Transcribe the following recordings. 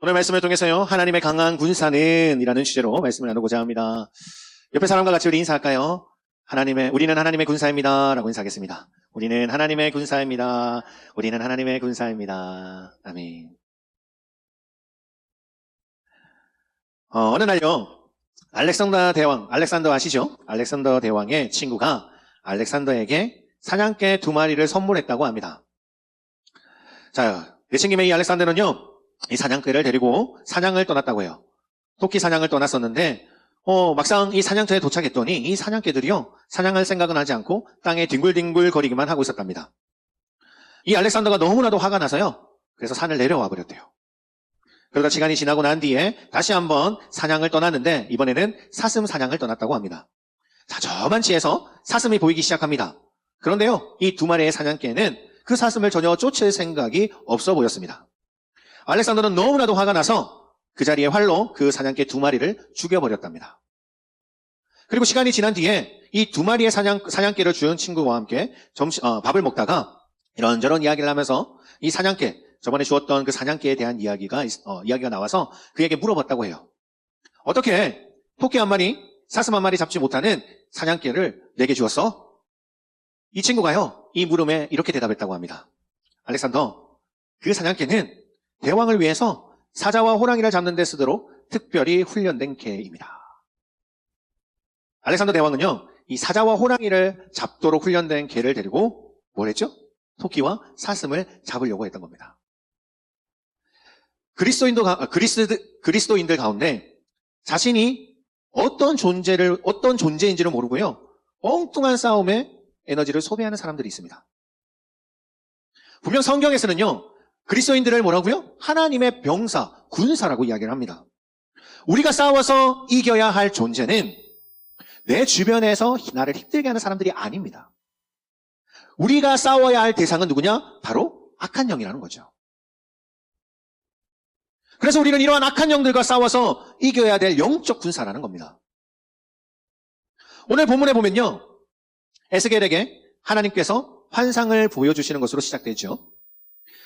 오늘 말씀을 통해서요, 하나님의 강한 군사는 이라는 주제로 말씀을 나누고자 합니다. 옆에 사람과 같이 우리 인사할까요? 우리는 하나님의 군사입니다. 라고 인사하겠습니다. 우리는 하나님의 군사입니다. 우리는 하나님의 군사입니다. 아멘. 어느 날요, 알렉산더 아시죠? 알렉산더 대왕의 친구가 알렉산더에게 사냥개 2마리를 선물했다고 합니다. 자, 내친김에 이 알렉산더는요, 이 사냥개를 데리고 사냥을 떠났다고 해요. 토끼 사냥을 떠났었는데, 막상 이 사냥터에 도착했더니 이 사냥개들이요, 사냥할 생각은 하지 않고 땅에 뒹굴뒹굴 거리기만 하고 있었답니다. 이 알렉산더가 너무나도 화가 나서요, 그래서 산을 내려와 버렸대요. 그러다 시간이 지나고 난 뒤에 다시 한번 사냥을 떠났는데, 이번에는 사슴 사냥을 떠났다고 합니다. 자, 저만치에서 사슴이 보이기 시작합니다. 그런데요, 이 2마리의 사냥개는 그 사슴을 전혀 쫓을 생각이 없어 보였습니다. 알렉산더는 너무나도 화가 나서 그 자리에 활로 그 사냥개 2마리를 죽여버렸답니다. 그리고 시간이 지난 뒤에 이 2마리의 사냥개를 주운 친구와 함께 밥을 먹다가 이런저런 이야기를 하면서 이 사냥개, 저번에 주었던 그 사냥개에 대한 이야기가 나와서 그에게 물어봤다고 해요. 어떻게 토끼 1마리, 사슴 1마리 잡지 못하는 사냥개를 내게 주었어? 이 친구가요, 이 물음에 이렇게 대답했다고 합니다. 알렉산더, 그 사냥개는 대왕을 위해서 사자와 호랑이를 잡는 데 쓰도록 특별히 훈련된 개입니다. 알렉산더 대왕은요, 이 사자와 호랑이를 잡도록 훈련된 개를 데리고 뭘 했죠? 토끼와 사슴을 잡으려고 했던 겁니다. 그리스도인들 가운데 자신이 어떤 존재인지를 모르고요, 엉뚱한 싸움에 에너지를 소비하는 사람들이 있습니다. 분명 성경에서는요, 그리스도인들을 뭐라고요? 하나님의 병사, 군사라고 이야기를 합니다. 우리가 싸워서 이겨야 할 존재는 내 주변에서 나를 힘들게 하는 사람들이 아닙니다. 우리가 싸워야 할 대상은 누구냐? 바로 악한 영이라는 거죠. 그래서 우리는 이러한 악한 영들과 싸워서 이겨야 될 영적 군사라는 겁니다. 오늘 본문에 보면요, 에스겔에게 하나님께서 환상을 보여주시는 것으로 시작되죠.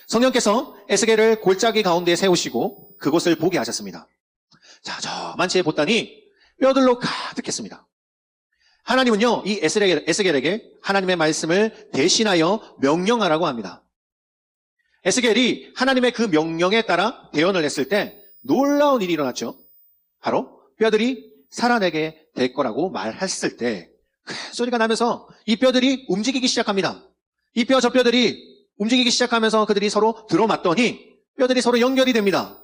성령께서 에스겔을 골짜기 가운데 세우시고 그곳을 보게 하셨습니다. 자, 저만치에 보더니 뼈들로 가득했습니다. 하나님은요, 이 에스겔에게 하나님의 말씀을 대신하여 명령하라고 합니다. 에스겔이 하나님의 그 명령에 따라 대언을 했을 때 놀라운 일이 일어났죠. 바로 뼈들이 살아나게 될 거라고 말했을 때 큰 소리가 나면서 이 뼈들이 움직이기 시작합니다. 이 뼈 저 뼈들이 움직이기 시작하면서 그들이 서로 들어맞더니 뼈들이 서로 연결이 됩니다.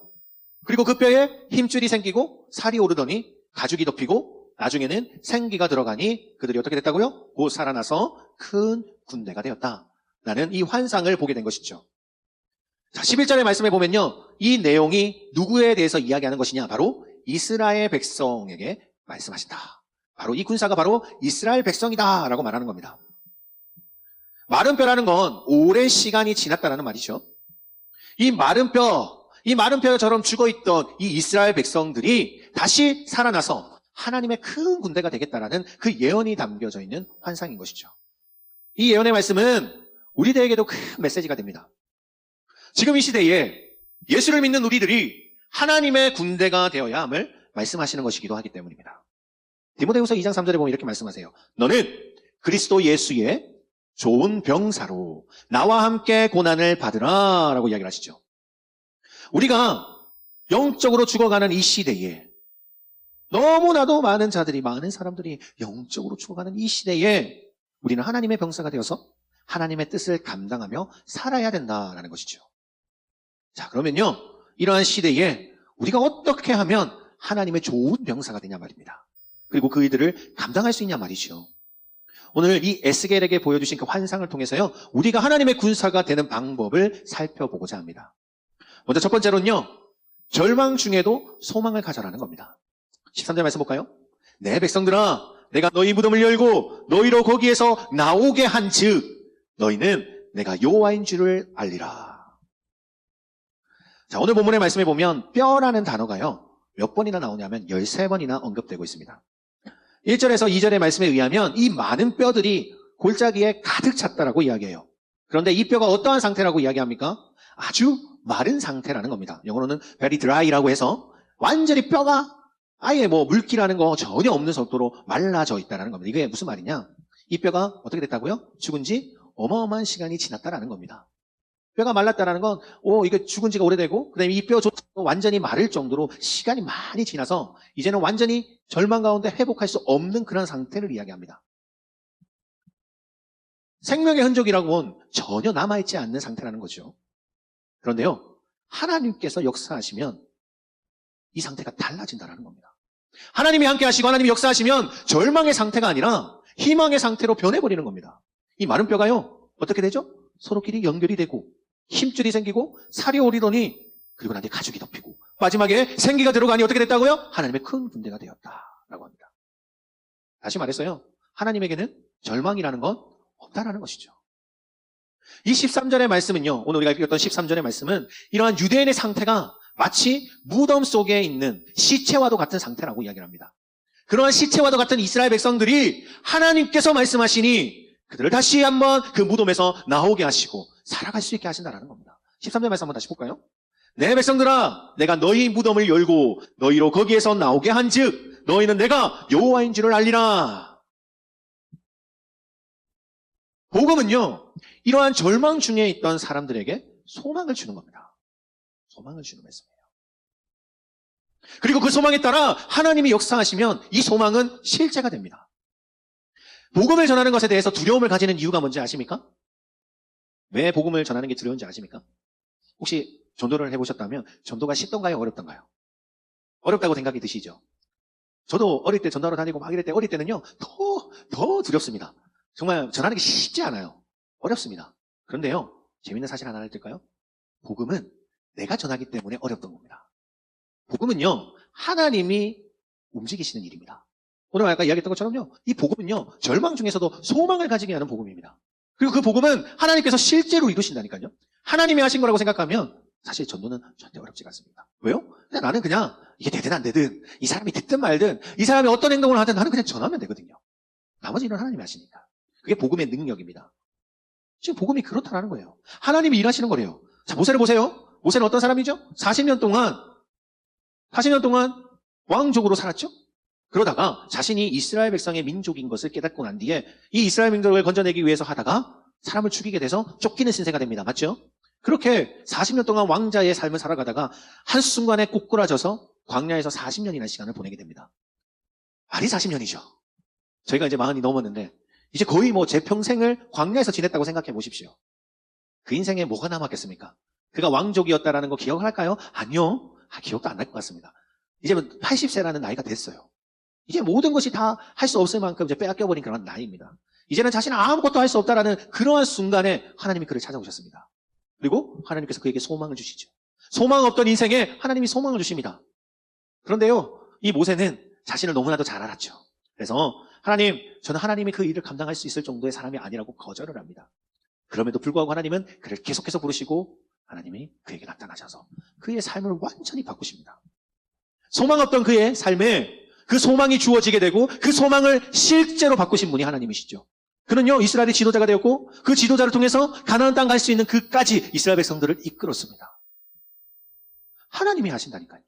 그리고 그 뼈에 힘줄이 생기고 살이 오르더니 가죽이 덮이고 나중에는 생기가 들어가니 그들이 어떻게 됐다고요? 곧 살아나서 큰 군대가 되었다. 라는 이 환상을 보게 된 것이죠. 자, 11절의 말씀에 보면요, 이 내용이 누구에 대해서 이야기하는 것이냐? 바로 이스라엘 백성에게 말씀하신다. 바로 이 군사가 바로 이스라엘 백성이다 라고 말하는 겁니다. 마른 뼈라는 건 오랜 시간이 지났다라는 말이죠. 이 마른 뼈처럼 죽어있던 이 이스라엘 백성들이 다시 살아나서 하나님의 큰 군대가 되겠다라는 그 예언이 담겨져 있는 환상인 것이죠. 이 예언의 말씀은 우리들에게도 큰 메시지가 됩니다. 지금 이 시대에 예수를 믿는 우리들이 하나님의 군대가 되어야 함을 말씀하시는 것이기도 하기 때문입니다. 디모데후서 2장 3절에 보면 이렇게 말씀하세요. 너는 그리스도 예수의 좋은 병사로 나와 함께 고난을 받으라 라고 이야기를 하시죠. 우리가 영적으로 죽어가는 이 시대에, 너무나도 많은 사람들이 영적으로 죽어가는 이 시대에 우리는 하나님의 병사가 되어서 하나님의 뜻을 감당하며 살아야 된다라는 것이죠. 자, 그러면요, 이러한 시대에 우리가 어떻게 하면 하나님의 좋은 병사가 되냐 말입니다. 그리고 그 일들을 감당할 수 있냐 말이죠. 오늘 이 에스겔에게 보여주신 그 환상을 통해서요, 우리가 하나님의 군사가 되는 방법을 살펴보고자 합니다. 먼저 첫 번째로는요, 절망 중에도 소망을 가져라는 겁니다. 13절 말씀 볼까요? 내 백성들아, 내가 너희 무덤을 열고 너희로 거기에서 나오게 한즉 너희는 내가 여호와인 줄을 알리라. 자, 오늘 본문의 말씀에 보면 뼈라는 단어가요, 몇 번이나 나오냐면 13번이나 언급되고 있습니다. 1절에서 2절의 말씀에 의하면 이 많은 뼈들이 골짜기에 가득 찼다라고 이야기해요. 그런데 이 뼈가 어떠한 상태라고 이야기합니까? 아주 마른 상태라는 겁니다. 영어로는 very dry라고 해서 완전히 뼈가 아예 뭐 물기라는 거 전혀 없는 속도로 말라져 있다는 겁니다. 이게 무슨 말이냐? 이 뼈가 어떻게 됐다고요? 죽은 지 어마어마한 시간이 지났다라는 겁니다. 뼈가 말랐다는 건, 이게 죽은 지가 오래되고, 그 다음에 이 뼈조차도 완전히 마를 정도로 시간이 많이 지나서, 이제는 완전히 절망 가운데 회복할 수 없는 그런 상태를 이야기합니다. 생명의 흔적이라고는 전혀 남아있지 않는 상태라는 거죠. 그런데요, 하나님께서 역사하시면 이 상태가 달라진다는 겁니다. 하나님이 함께 하시고 하나님이 역사하시면 절망의 상태가 아니라 희망의 상태로 변해버리는 겁니다. 이 마른 뼈가요, 어떻게 되죠? 서로끼리 연결이 되고 힘줄이 생기고 살이 오리더니 그리고 나중에 가죽이 덮이고 마지막에 생기가 들어가니 어떻게 됐다고요? 하나님의 큰 군대가 되었다라고 합니다. 다시 말했어요. 하나님에게는 절망이라는 건 없다라는 것이죠. 이 13절의 말씀은요, 오늘 우리가 읽었던 13절의 말씀은 이러한 유대인의 상태가 마치 무덤 속에 있는 시체와도 같은 상태라고 이야기를 합니다. 그러한 시체와도 같은 이스라엘 백성들이 하나님께서 말씀하시니 그들을 다시 한번 그 무덤에서 나오게 하시고 살아갈 수 있게 하신다는 겁니다. 13절 말씀 한번 다시 볼까요? 내 백성들아, 내가 너희 무덤을 열고 너희로 거기에서 나오게 한즉 너희는 내가 여호와인 줄을 알리라. 복음은요, 이러한 절망 중에 있던 사람들에게 소망을 주는 겁니다. 소망을 주는 말씀이에요. 그리고 그 소망에 따라 하나님이 역사하시면 이 소망은 실제가 됩니다. 복음을 전하는 것에 대해서 두려움을 가지는 이유가 뭔지 아십니까? 왜 복음을 전하는 게 두려운지 아십니까? 혹시 전도를 해보셨다면 전도가 쉽던가요? 어렵던가요? 어렵다고 생각이 드시죠? 저도 어릴 때 전도하러 다니고 막 이럴 때 어릴 때는요, 더 두렵습니다. 정말 전하는 게 쉽지 않아요. 어렵습니다. 그런데요, 재밌는 사실 하나 알려드릴까요? 복음은 내가 전하기 때문에 어렵던 겁니다. 복음은요, 하나님이 움직이시는 일입니다. 오늘 아까 이야기했던 것처럼요, 이 복음은요, 절망 중에서도 소망을 가지게 하는 복음입니다. 그리고 그 복음은 하나님께서 실제로 이루신다니까요. 하나님이 하신 거라고 생각하면 사실 전도는 절대 어렵지가 않습니다. 왜요? 나는 그냥 이게 되든 안 되든, 이 사람이 듣든 말든, 이 사람이 어떤 행동을 하든 나는 그냥 전하면 되거든요. 나머지 일은 하나님이 하시니까. 그게 복음의 능력입니다. 지금 복음이 그렇다는 거예요. 하나님이 일하시는 거래요. 자, 모세를 보세요. 모세는 어떤 사람이죠? 40년 동안 왕족으로 살았죠? 그러다가 자신이 이스라엘 백성의 민족인 것을 깨닫고 난 뒤에 이 이스라엘 민족을 건져내기 위해서 하다가 사람을 죽이게 돼서 쫓기는 신세가 됩니다. 맞죠? 그렇게 40년 동안 왕자의 삶을 살아가다가 한순간에 꼬꾸라져서 광야에서 40년이라는 시간을 보내게 됩니다. 말이 40년이죠. 저희가 이제 40이 넘었는데 이제 거의 뭐 제 평생을 광야에서 지냈다고 생각해 보십시오. 그 인생에 뭐가 남았겠습니까? 그가 왕족이었다라는 거 기억을 할까요? 아니요. 기억도 안 날 것 같습니다. 이제 80세라는 나이가 됐어요. 이제 모든 것이 다 할 수 없을 만큼 이제 빼앗겨버린 그런 나이입니다. 이제는 자신은 아무것도 할 수 없다라는 그러한 순간에 하나님이 그를 찾아오셨습니다. 그리고 하나님께서 그에게 소망을 주시죠. 소망 없던 인생에 하나님이 소망을 주십니다. 그런데요, 이 모세는 자신을 너무나도 잘 알았죠. 그래서 하나님, 저는 하나님이 그 일을 감당할 수 있을 정도의 사람이 아니라고 거절을 합니다. 그럼에도 불구하고 하나님은 그를 계속해서 부르시고 하나님이 그에게 나타나셔서 그의 삶을 완전히 바꾸십니다. 소망 없던 그의 삶에 그 소망이 주어지게 되고 그 소망을 실제로 바꾸신 분이 하나님이시죠. 그는요, 이스라엘의 지도자가 되었고 그 지도자를 통해서 가나안 땅 갈 수 있는 그까지 이스라엘 백성들을 이끌었습니다. 하나님이 하신다니까요.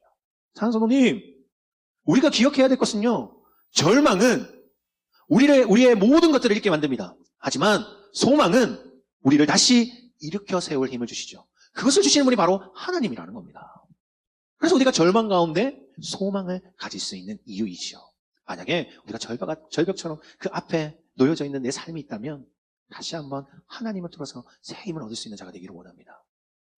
사랑하는 성도님, 우리가 기억해야 될 것은요, 절망은 우리의 모든 것들을 잃게 만듭니다. 하지만 소망은 우리를 다시 일으켜 세울 힘을 주시죠. 그것을 주시는 분이 바로 하나님이라는 겁니다. 그래서 우리가 절망 가운데 소망을 가질 수 있는 이유이죠. 만약에 우리가 절벽처럼 그 앞에 놓여져 있는 내 삶이 있다면 다시 한번 하나님을 통해서 새 힘을 얻을 수 있는 자가 되기를 원합니다.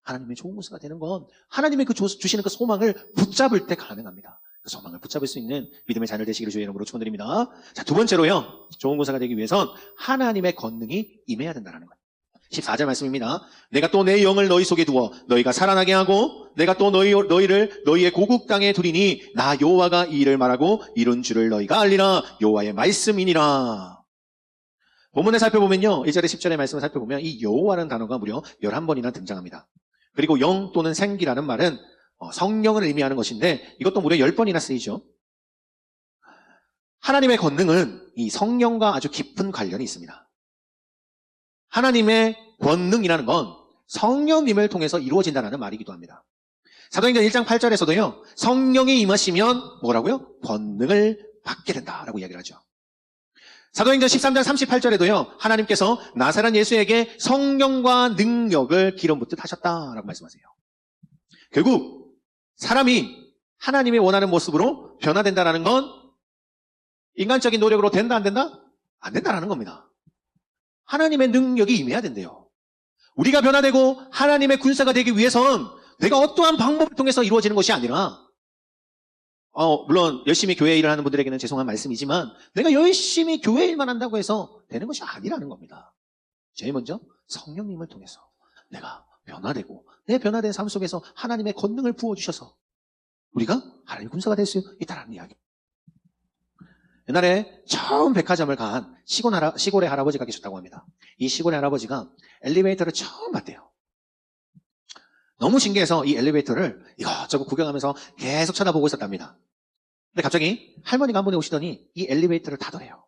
하나님의 좋은 모습가 되는 건 하나님의 주시는 그 소망을 붙잡을 때 가능합니다. 그 소망을 붙잡을 수 있는 믿음의 자녀 되시기를 주의 이름으로 축원드립니다. 자, 두 번째로요, 좋은 모사가 되기 위해선 하나님의 권능이 임해야 된다는 거예요. 14절 말씀입니다. 내가 또 내 영을 너희 속에 두어 너희가 살아나게 하고 내가 또 너희를 너희의 고국 땅에 두리니 나 여호와가 이 일을 말하고 이룬 줄을 너희가 알리라. 여호와의 말씀이니라. 본문을 살펴보면요, 1절에 10절의 말씀을 살펴보면 이 여호와라는 단어가 무려 11번이나 등장합니다. 그리고 영 또는 생기라는 말은 성령을 의미하는 것인데 이것도 무려 10번이나 쓰이죠. 하나님의 권능은 이 성령과 아주 깊은 관련이 있습니다. 하나님의 권능이라는 건 성령님을 통해서 이루어진다는 말이기도 합니다. 사도행전 1장 8절에서도요. 성령이 임하시면 뭐라고요? 권능을 받게 된다라고 이야기를 하죠. 사도행전 13장 38절에도요. 하나님께서 나사렛 예수에게 성령과 능력을 기름 붓듯 하셨다라고 말씀하세요. 결국 사람이 하나님이 원하는 모습으로 변화된다는 건 인간적인 노력으로 된다 안 된다? 안 된다라는 겁니다. 하나님의 능력이 임해야 된대요. 우리가 변화되고 하나님의 군사가 되기 위해선 내가 어떠한 방법을 통해서 이루어지는 것이 아니라 물론 열심히 교회 일을 하는 분들에게는 죄송한 말씀이지만 내가 열심히 교회 일만 한다고 해서 되는 것이 아니라는 겁니다. 제일 먼저 성령님을 통해서 내가 변화되고 내 변화된 삶 속에서 하나님의 권능을 부어주셔서 우리가 하나님의 군사가 될 수 있다는 이야기. 옛날에 처음 백화점을 간 시골의 할아버지가 계셨다고 합니다. 이 시골의 할아버지가 엘리베이터를 처음 봤대요. 너무 신기해서 이 엘리베이터를 이것저것 구경하면서 계속 쳐다보고 있었답니다. 근데 갑자기 할머니가 한 분이 오시더니 이 엘리베이터를 타더래요.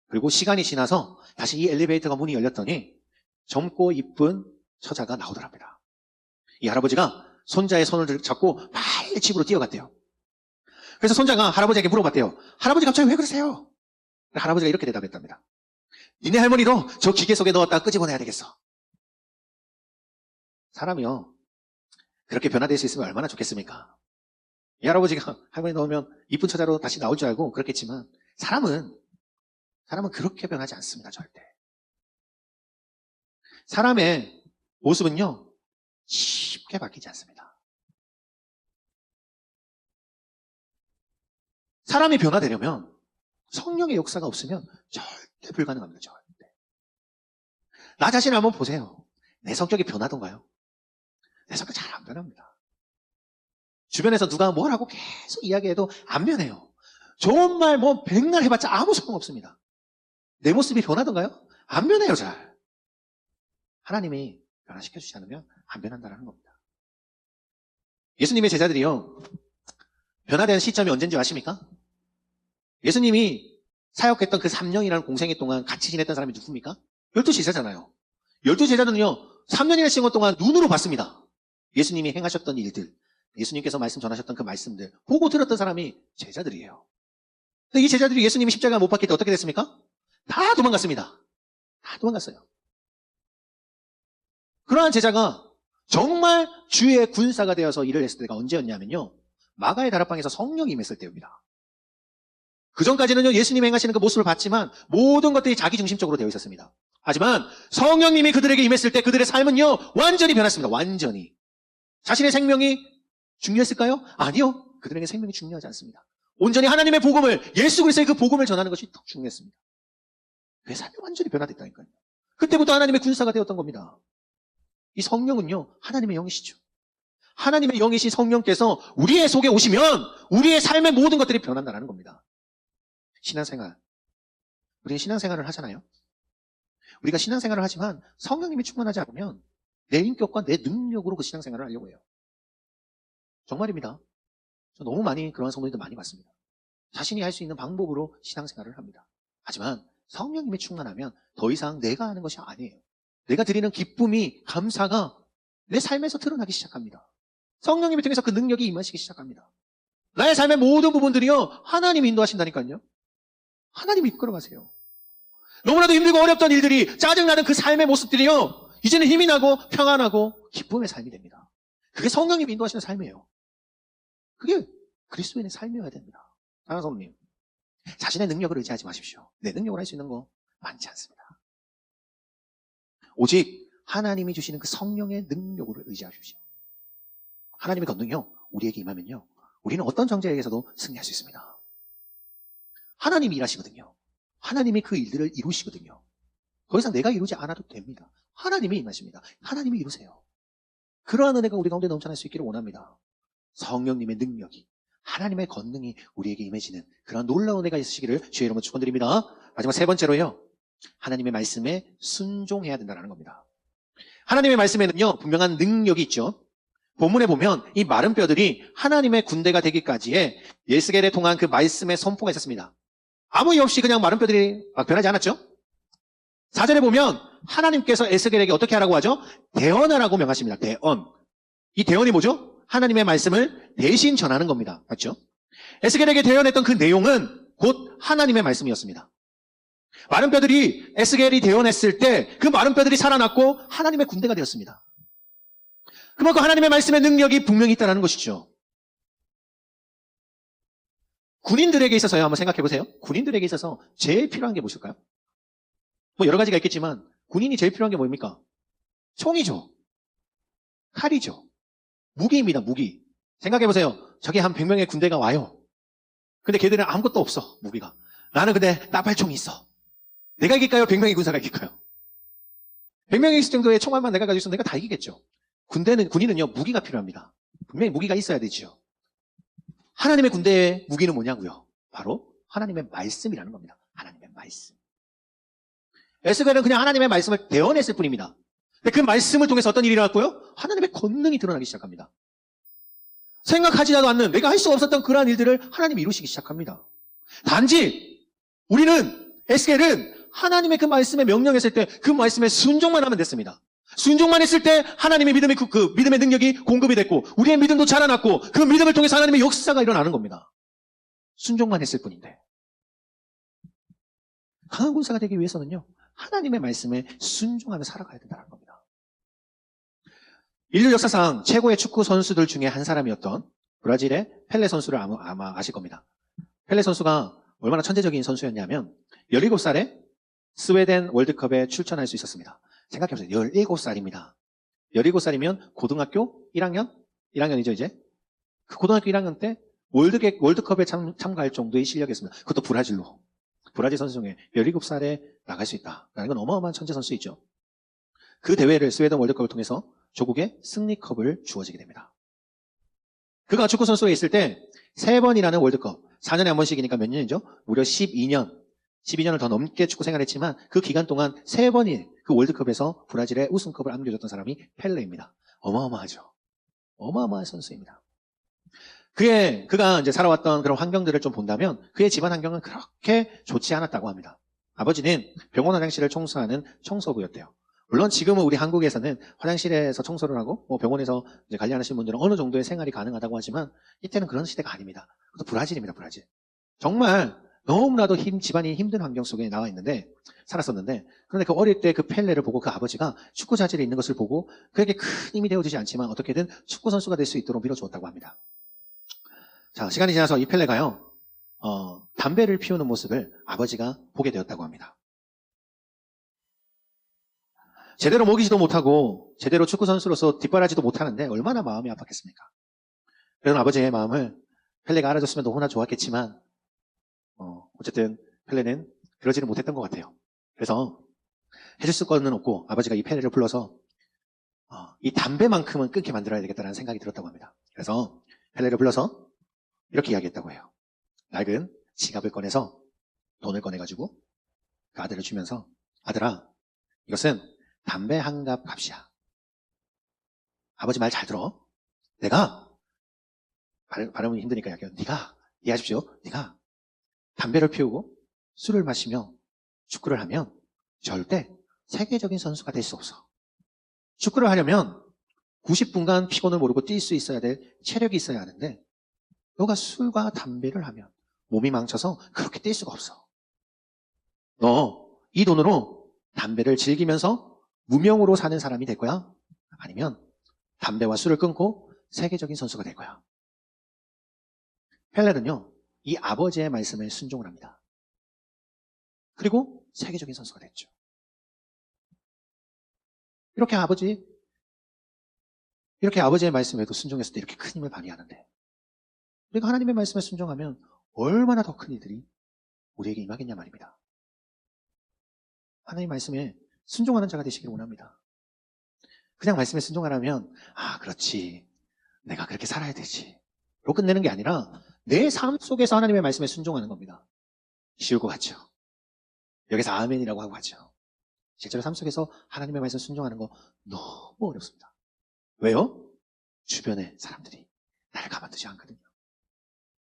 그리고 시간이 지나서 다시 이 엘리베이터가 문이 열렸더니 젊고 이쁜 처자가 나오더랍니다. 이 할아버지가 손자의 손을 잡고 빨리 집으로 뛰어갔대요. 그래서 손자가 할아버지에게 물어봤대요. 할아버지 갑자기 왜 그러세요? 할아버지가 이렇게 대답했답니다. 니네 할머니도 저 기계 속에 넣었다가 끄집어내야 되겠어. 사람이요. 그렇게 변화될 수 있으면 얼마나 좋겠습니까? 이 할아버지가 할머니 넣으면 이쁜 처자로 다시 나올 줄 알고 그렇겠지만 사람은 그렇게 변하지 않습니다. 절대. 사람의 모습은요. 쉽게 바뀌지 않습니다. 사람이 변화되려면 성령의 역사가 없으면 절대 불가능합니다. 절대. 나 자신을 한번 보세요. 내 성격이 변하던가요? 내 성격 잘 안 변합니다. 주변에서 누가 뭐라고 계속 이야기해도 안 변해요. 좋은 말 백날 해봤자 아무 소용 없습니다. 내 모습이 변하던가요? 안 변해요. 잘. 하나님이 변화시켜주지 않으면 안 변한다는 겁니다. 예수님의 제자들이요. 변화되는 시점이 언제인지 아십니까? 예수님이 사역했던 그 3년이라는 공생애 동안 같이 지냈던 사람이 누굽니까? 12제자잖아요. 12제자들은요. 3년이나 시간 동안 눈으로 봤습니다. 예수님이 행하셨던 일들, 예수님께서 말씀 전하셨던 그 말씀들 보고 들었던 사람이 제자들이에요. 근데 이 제자들이 예수님이 십자가 못 박힐 때 어떻게 됐습니까? 다 도망갔습니다. 다 도망갔어요. 그러한 제자가 정말 주의 군사가 되어서 일을 했을 때가 언제였냐면요. 마가의 다락방에서 성령이 임했을 때입니다. 그 전까지는요, 예수님이 행하시는 그 모습을 봤지만 모든 것들이 자기중심적으로 되어 있었습니다. 하지만 성령님이 그들에게 임했을 때 그들의 삶은요, 완전히 변했습니다. 완전히. 자신의 생명이 중요했을까요? 아니요. 그들에게 생명이 중요하지 않습니다. 온전히 하나님의 복음을, 예수 그리스도의 그 복음을 전하는 것이 더 중요했습니다. 그의 삶이 완전히 변화됐다니까요. 그때부터 하나님의 군사가 되었던 겁니다. 이 성령은요, 하나님의 영이시죠. 하나님의 영이신 성령께서 우리의 속에 오시면 우리의 삶의 모든 것들이 변한다는 겁니다. 신앙생활. 우리는 신앙생활을 하잖아요. 우리가 신앙생활을 하지만 성령님이 충만하지 않으면 내 인격과 내 능력으로 그 신앙생활을 하려고 해요. 정말입니다. 저 너무 많이 그런 성도님들 많이 봤습니다. 자신이 할 수 있는 방법으로 신앙생활을 합니다. 하지만 성령님이 충만하면 더 이상 내가 하는 것이 아니에요. 내가 드리는 기쁨이, 감사가 내 삶에서 드러나기 시작합니다. 성령님이 통해서 그 능력이 임하시기 시작합니다. 나의 삶의 모든 부분들이요, 하나님이 인도하신다니까요. 하나님이 이끌어가세요. 너무나도 힘들고 어렵던 일들이, 짜증나는 그 삶의 모습들이요, 이제는 힘이 나고 평안하고 기쁨의 삶이 됩니다. 그게 성령님이 인도하시는 삶이에요. 그게 그리스도인의 삶이어야 됩니다. 사랑하는 성도님, 자신의 능력을 의지하지 마십시오. 내 능력으로 할 수 있는 거 많지 않습니다. 오직 하나님이 주시는 그 성령의 능력으로 의지하십시오. 하나님의 권능이요, 우리에게 임하면요, 우리는 어떤 정죄에게서도 승리할 수 있습니다. 하나님이 일하시거든요. 하나님이 그 일들을 이루시거든요. 더 이상 내가 이루지 않아도 됩니다. 하나님이 임하십니다. 하나님이 이루세요. 그러한 은혜가 우리 가운데 넘쳐날 수 있기를 원합니다. 성령님의 능력이, 하나님의 권능이 우리에게 임해지는 그런 놀라운 은혜가 있으시기를 주의 이름으로 축원드립니다. 마지막 세 번째로요, 하나님의 말씀에 순종해야 된다는 겁니다. 하나님의 말씀에는요, 분명한 능력이 있죠. 본문에 보면 이 마른 뼈들이 하나님의 군대가 되기까지의 예스겔에 통한 그 말씀의 선포가 있었습니다. 아무 이유 없이 그냥 마른 뼈들이 막 변하지 않았죠. 4절에 보면 하나님께서 에스겔에게 어떻게 하라고 하죠? 대언하라고 명하십니다. 대언. 이 대언이 뭐죠? 하나님의 말씀을 대신 전하는 겁니다. 맞죠? 에스겔에게 대언했던 그 내용은 곧 하나님의 말씀이었습니다. 마른 뼈들이 에스겔이 대언했을 때 그 마른 뼈들이 살아났고 하나님의 군대가 되었습니다. 그만큼 하나님의 말씀의 능력이 분명히 있다는 것이죠. 군인들에게 있어서요, 한번 생각해 보세요. 군인들에게 있어서 제일 필요한 게 무엇일까요? 뭐 여러 가지가 있겠지만 군인이 제일 필요한 게 뭡니까? 총이죠. 칼이죠. 무기입니다, 무기. 생각해 보세요. 저기 한 100명의 군대가 와요. 근데 걔들은 아무것도 없어, 무기가. 나는 근데 나팔총이 있어. 내가 이길까요? 100명의 군사가 이길까요? 100명이 있을 정도의 총알만 내가 가지고 있으면 내가 다 이기겠죠. 군인은요, 무기가 필요합니다. 분명히 무기가 있어야 되죠. 하나님의 군대의 무기는 뭐냐고요? 바로 하나님의 말씀이라는 겁니다. 하나님의 말씀. 에스겔은 그냥 하나님의 말씀을 대언했을 뿐입니다. 근데 그 말씀을 통해서 어떤 일이 일어났고요? 하나님의 권능이 드러나기 시작합니다. 생각하지도 않는, 내가 할 수 없었던 그러한 일들을 하나님이 이루시기 시작합니다. 단지 우리는, 에스겔은 하나님의 그 말씀에 명령했을 때 그 말씀에 순종만 하면 됐습니다. 순종만 했을 때 하나님의 믿음의 능력이 공급이 됐고 우리의 믿음도 자라났고 그 믿음을 통해서 하나님의 역사가 일어나는 겁니다. 순종만 했을 뿐인데. 강한 군사가 되기 위해서는요, 하나님의 말씀에 순종하며 살아가야 된다는 겁니다. 인류 역사상 최고의 축구 선수들 중에 한 사람이었던 브라질의 펠레 선수를 아마 아실 겁니다. 펠레 선수가 얼마나 천재적인 선수였냐면 17살에 스웨덴 월드컵에 출전할 수 있었습니다. 생각해보세요. 17살입니다. 17살이면 고등학교 1학년? 1학년이죠, 이제. 그 고등학교 1학년 때 월드컵에 참가할 정도의 실력이었습니다. 그것도 브라질로. 브라질 선수 중에 17살에 나갈 수 있다라는 건 어마어마한 천재 선수이죠. 그 대회를 스웨덴 월드컵을 통해서 조국의 승리컵을 주어지게 됩니다. 그가 축구 선수로 있을 때 3번이라는 월드컵, 4년에 한 번씩이니까 몇 년이죠? 무려 12년을 더 넘게 축구 생활했지만 그 기간 동안 3번이 그 월드컵에서 브라질의 우승컵을 안겨줬던 사람이 펠레입니다. 어마어마하죠. 어마어마한 선수입니다. 그가 이제 살아왔던 그런 환경들을 좀 본다면 그의 집안 환경은 그렇게 좋지 않았다고 합니다. 아버지는 병원 화장실을 청소하는 청소부였대요. 물론 지금은 우리 한국에서는 화장실에서 청소를 하고 병원에서 이제 관리하시는 분들은 어느 정도의 생활이 가능하다고 하지만 이때는 그런 시대가 아닙니다. 그것도 브라질입니다, 브라질. 정말 너무나도 집안이 힘든 환경 속에 나와 있는데 살았었는데, 그런데 그 어릴 때 그 펠레를 보고 그 아버지가 축구 자질에 있는 것을 보고 그에게 큰 힘이 되어주지 않지만 어떻게든 축구 선수가 될 수 있도록 밀어주었다고 합니다. 자, 시간이 지나서 이 펠레가요, 담배를 피우는 모습을 아버지가 보게 되었다고 합니다. 제대로 먹이지도 못하고 제대로 축구 선수로서 뒷바라지도 못하는데 얼마나 마음이 아팠겠습니까? 그런 아버지의 마음을 펠레가 알아줬으면 너무나 좋았겠지만 어쨌든 펠레는 그러지는 못했던 것 같아요. 그래서 해줄 수는 없고 아버지가 이 펠레를 불러서 이 담배만큼은 끊게 만들어야 되겠다는 생각이 들었다고 합니다. 그래서 펠레를 불러서 이렇게 이야기했다고 해요. 낡은 지갑을 꺼내서 돈을 꺼내가지고 그 아들을 주면서, 아들아, 이것은 담배 한 갑 값이야. 아버지 말 잘 들어. 내가 발음이 힘드니까 이야기해요. 네가 이해하십시오. 네가 담배를 피우고 술을 마시며 축구를 하면 절대 세계적인 선수가 될 수 없어. 축구를 하려면 90분간 피곤을 모르고 뛸 수 있어야 될 체력이 있어야 하는데 너가 술과 담배를 하면 몸이 망쳐서 그렇게 뛸 수가 없어. 너 이 돈으로 담배를 즐기면서 무명으로 사는 사람이 될 거야? 아니면 담배와 술을 끊고 세계적인 선수가 될 거야? 펠레는요, 이 아버지의 말씀에 순종을 합니다. 그리고 세계적인 선수가 됐죠. 이렇게 아버지의 말씀에도 순종했을 때 이렇게 큰 힘을 발휘하는데, 우리가 하나님의 말씀에 순종하면 얼마나 더 큰 일들이 우리에게 임하겠냐 말입니다. 하나님 말씀에 순종하는 자가 되시기를 원합니다. 그냥 말씀에 순종하라면 그렇지, 내가 그렇게 살아야 되지 로 끝내는 게 아니라 내 삶 속에서 하나님의 말씀에 순종하는 겁니다. 쉬울 것 같죠? 여기서 아멘이라고 하고 하죠. 실제로 삶 속에서 하나님의 말씀에 순종하는 거 너무 어렵습니다. 왜요? 주변의 사람들이 나를 가만두지 않거든요.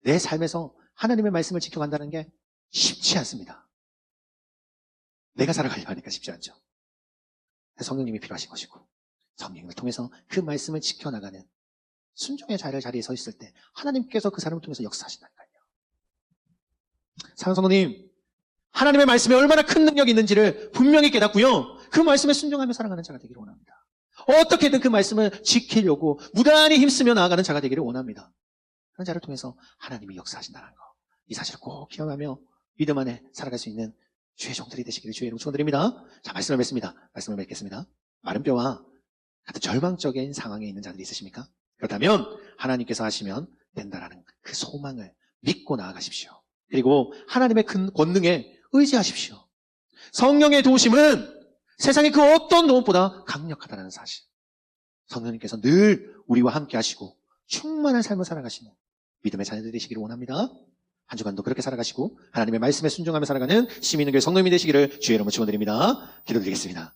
내 삶에서 하나님의 말씀을 지켜간다는 게 쉽지 않습니다. 내가 살아가려 하니까 쉽지 않죠. 성령님이 필요하신 것이고 성령님을 통해서 그 말씀을 지켜나가는 순종의 자리에 서 있을 때 하나님께서 그 사람을 통해서 역사하신다니까요. 사랑하는 성도님, 하나님의 말씀에 얼마나 큰 능력이 있는지를 분명히 깨닫고요. 그 말씀에 순종하며 살아가는 자가 되기를 원합니다. 어떻게든 그 말씀을 지키려고 무단히 힘쓰며 나아가는 자가 되기를 원합니다. 그런 자를 통해서 하나님이 역사하신다는 거. 이 사실을 꼭 기억하며 믿음 안에 살아갈 수 있는 주의 종들이 되시기를 주의 이름으로 축원드립니다. 자, 말씀을 맺습니다. 말씀을 맺겠습니다. 마른 뼈와 같은 절망적인 상황에 있는 자들이 있으십니까? 그렇다면 하나님께서 하시면 된다라는 그 소망을 믿고 나아가십시오. 그리고 하나님의 큰 권능에 의지하십시오. 성령의 도우심은 세상의 그 어떤 도움보다 강력하다는 사실. 성령님께서 늘 우리와 함께 하시고 충만한 삶을 살아가시는 믿음의 자녀들이 되시기를 원합니다. 한 주간도 그렇게 살아가시고 하나님의 말씀에 순종하며 살아가는 시민교회 성도님이 되시기를 주의 이름으로 축원드립니다. 기도드리겠습니다.